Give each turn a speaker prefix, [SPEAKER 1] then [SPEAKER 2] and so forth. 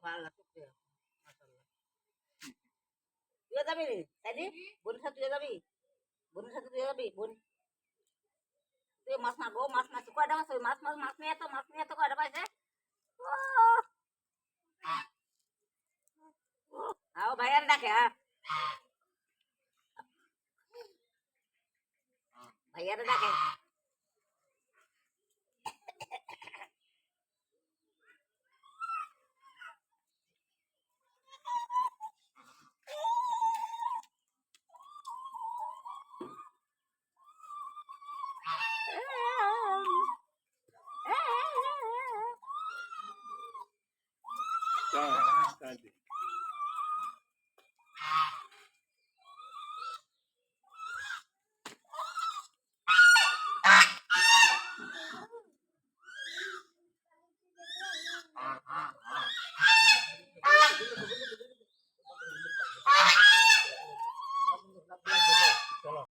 [SPEAKER 1] ভালো লাগছে মাশাআল্লাহ। তুই যাবি রে তাইলে বোনের সাথে তুই যাবি বোনের সাথে তুই যাবি বোন তুই মাছ মারবো মাছ মাছ কয়টা মাছ মাছ মাছ মাছ নিয়ে তো কয়টা পাইছে আও ভাইয়ার ডাকে হ্যাঁ ভাইয়ার ডাকে
[SPEAKER 2] Tá, tá.